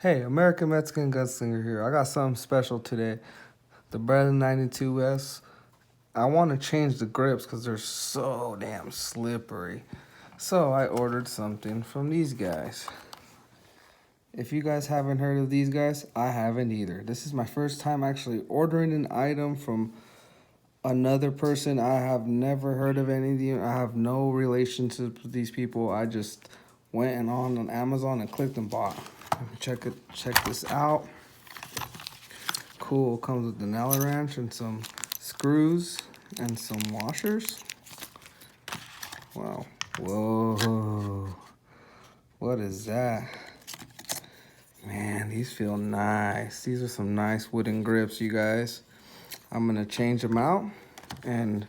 Hey, American Mexican Gunslinger here. I got something special today. The Beretta 92S. I want to change the grips because they're so damn slippery. So I ordered something from these guys. If you guys haven't heard of these guys, I haven't either. This is my first time actually ordering an item from another person. I have never heard of any of them. I have no relationship with these people. I just went and on Amazon and clicked and bought. Check this out. Cool. Comes with the Nella wrench and some screws and some washers. Wow. Whoa. What is that? Man, these feel nice. These are some nice wooden grips, you guys. I'm gonna change them out, and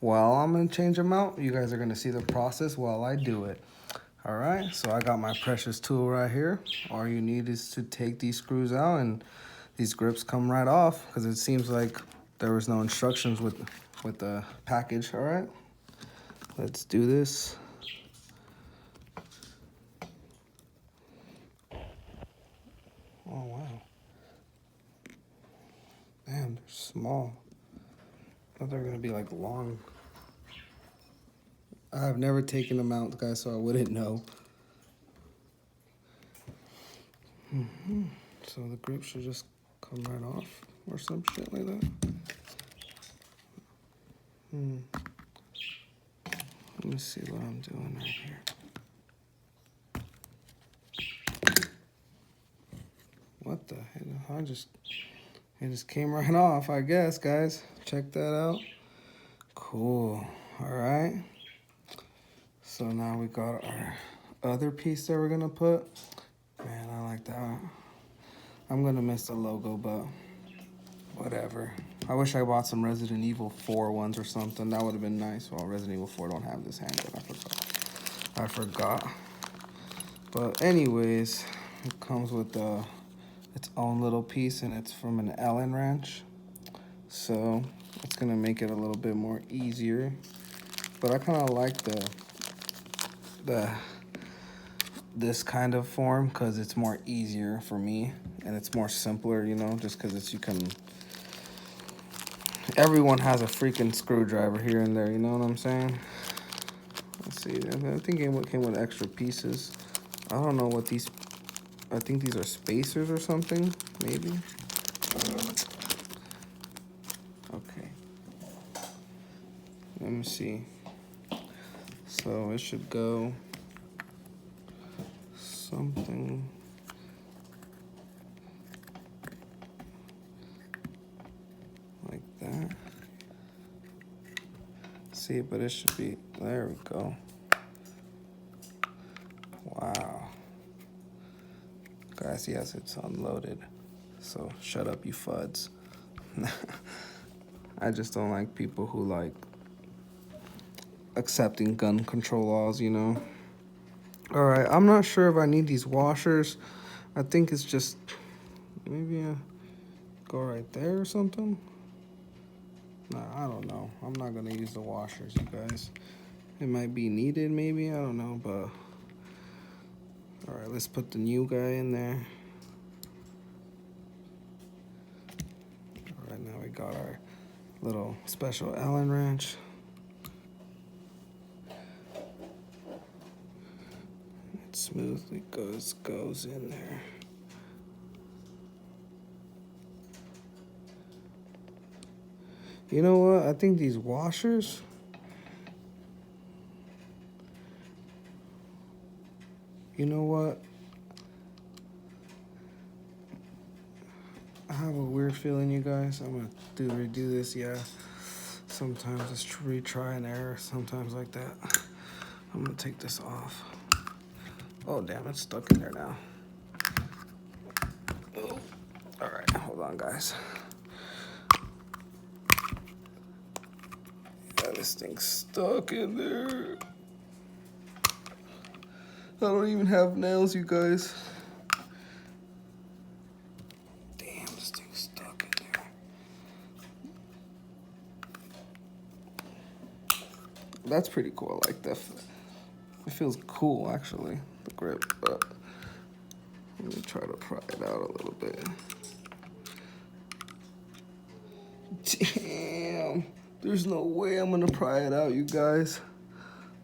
while I'm gonna change them out, you guys are gonna see the process while I do it. All right, so I got my precious tool right here. All you need is to take these screws out, and these grips come right off because it seems like there was no instructions with the package. All right, let's do this. Oh wow, damn, they're small. I thought they were gonna be like long. I've never taken them out, guys, so I wouldn't know. So the grip should just come right off or some shit like that. Let me see what I'm doing right here. What the hell? It just came right off, I guess, guys. Check that out. Cool. All right. So now we got our other piece that we're gonna put. Man, I like that. I'm gonna miss the logo, but whatever. I wish I bought some Resident Evil 4 ones or something. That would have been nice. Well, Resident Evil 4 don't have this handle. I forgot. But anyways, it comes with its own little piece, and it's from an Allen wrench. So it's gonna make it a little bit more easier. But I kind of like this kind of form because it's more easier for me and it's more simpler, you know, just because everyone has a freaking screwdriver here and there, you know what I'm saying? Let's see, I think it came with extra pieces. I don't know what these, I think these are spacers or something, maybe. Okay. Let me see. So it should go something like that. See, but it should be, there we go. Wow. Guys, yes, it's unloaded. So shut up, you fuds. I just don't like people who like accepting gun control laws, you know. All right, I'm not sure if I need these washers. I think it's just maybe go right there or something. Nah, I don't know. I'm not gonna use the washers, you guys. It might be needed, maybe, I don't know, but all right, let's put the new guy in there. All right, now we got our little special Allen wrench. It smoothly goes in there. You know what? I think these washers, you know what? I have a weird feeling, you guys. I'm gonna redo this, yeah. Sometimes it's retry and error, sometimes like that. I'm gonna take this off. Oh, damn, it's stuck in there now. Oh. All right, hold on, guys. Yeah, this thing's stuck in there. I don't even have nails, you guys. Damn, this thing's stuck in there. That's pretty cool. I like that. It feels cool, actually, the grip. But Let me try to pry it out a little bit. Damn, there's no way I'm gonna pry it out, you guys.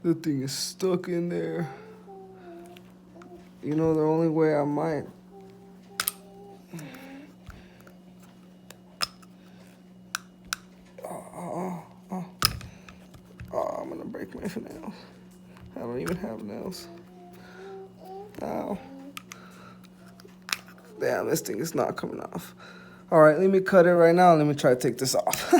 The thing is stuck in there. You know, the only way I might. I'm gonna break my nails. I don't even have nails. Ow. Damn, this thing is not coming off. All right, let me cut it right now. Let me try to take this off.